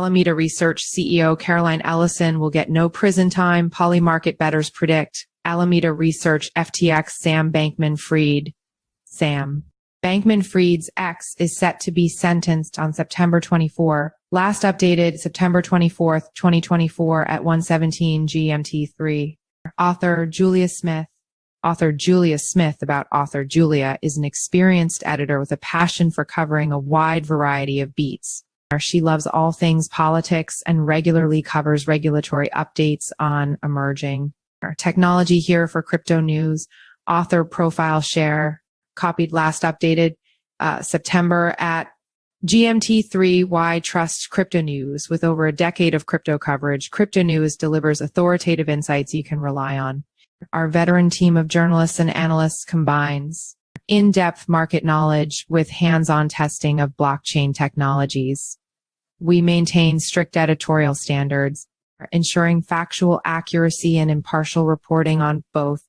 Alameda Research CEO Caroline Ellison will get no prison time, polymarket bettors predict. Alameda Research FTX Sam Bankman-Fried. Sam Bankman-Fried's ex is set to be sentenced on September 24, last updated September 24, 2024 at 1:17 GMT3. Author Julia Smith about author Julia is an experienced editor with a passion for covering a wide variety of beats. She loves all things politics and regularly covers regulatory updates on emerging technology. Here for crypto news, author profile share, copied last updated September at GMT3. Why Trust Cryptonews? With over a decade of crypto coverage, Cryptonews delivers authoritative insights you can rely on. Our veteran team of journalists and analysts combines in-depth market knowledge with hands-on testing of blockchain technologies. We maintain strict editorial standards, ensuring factual accuracy and impartial reporting on both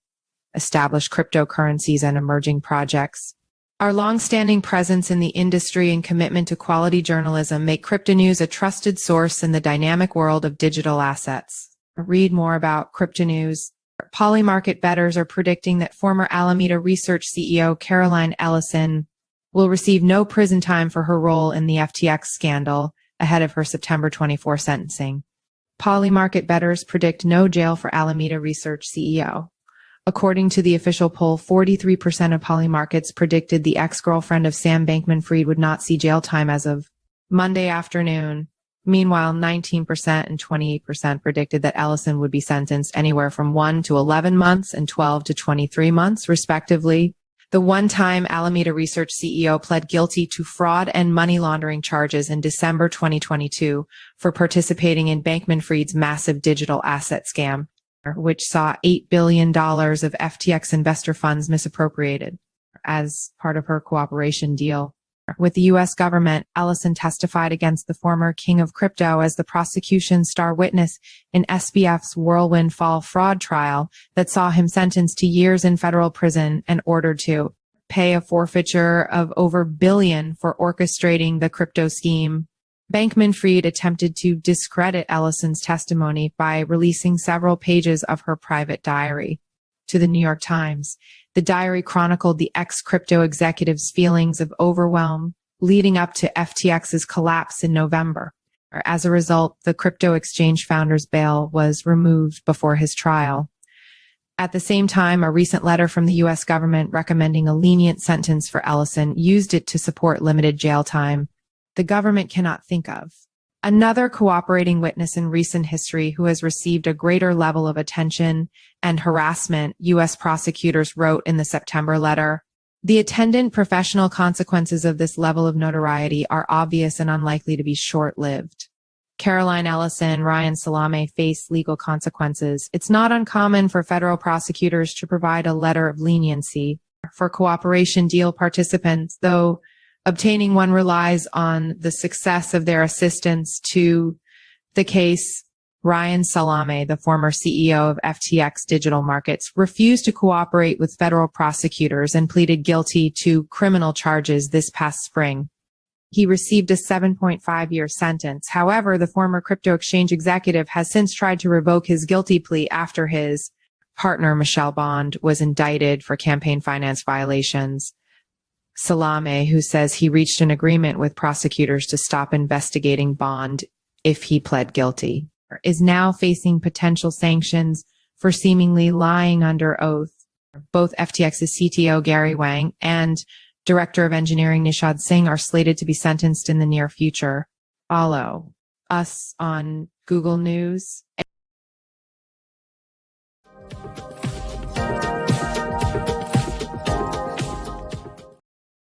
established cryptocurrencies and emerging projects. Our long-standing presence in the industry and commitment to quality journalism make Cryptonews a trusted source in the dynamic world of digital assets. Read more about Cryptonews. Polymarket bettors are predicting that former Alameda Research CEO Caroline Ellison will receive no prison time for her role in the FTX scandal ahead of her September 24 sentencing. Polymarket bettors predict no jail for Alameda Research CEO. According to the official poll, 43% of Polymarkets predicted the ex-girlfriend of Sam Bankman-Fried would not see jail time as of Monday afternoon. Meanwhile, 19% and 28% predicted that Ellison would be sentenced anywhere from 1 to 11 months and 12 to 23 months, respectively. The one-time Alameda Research CEO pled guilty to fraud and money laundering charges in December 2022 for participating in Bankman-Fried's massive digital asset scam, which saw $8 billion of FTX investor funds misappropriated as part of her cooperation deal with the U.S. government. Ellison testified against the former king of crypto as the prosecution's star witness in SBF's Whirlwind Fall fraud trial that saw him sentenced to years in federal prison and ordered to pay a forfeiture of over $1 billion for orchestrating the crypto scheme. Bankman-Fried attempted to discredit Ellison's testimony by releasing several pages of her private diary to the New York Times. The diary chronicled the ex-crypto executive's feelings of overwhelm leading up to FTX's collapse in November. As a result, the crypto exchange founder's bail was removed before his trial. At the same time, a recent letter from the U.S. government recommending a lenient sentence for Ellison used it to support limited jail time the government cannot think of. Another cooperating witness in recent history who has received a greater level of attention and harassment, U.S. prosecutors wrote in the September letter, the attendant professional consequences of this level of notoriety are obvious and unlikely to be short-lived. Caroline Ellison and Ryan Salame face legal consequences. It's not uncommon for federal prosecutors to provide a letter of leniency for cooperation deal participants, though obtaining one relies on the success of their assistance to the case. Ryan Salame, the former CEO of FTX Digital Markets, refused to cooperate with federal prosecutors and pleaded guilty to criminal charges this past spring. He received a 7.5-year sentence. However, the former crypto exchange executive has since tried to revoke his guilty plea after his partner, Michelle Bond, was indicted for campaign finance violations. Salame, who says he reached an agreement with prosecutors to stop investigating Bond if he pled guilty, is now facing potential sanctions for seemingly lying under oath. Both FTX's CTO Gary Wang and Director of Engineering Nishad Singh are slated to be sentenced in the near future. Follow us on Google News.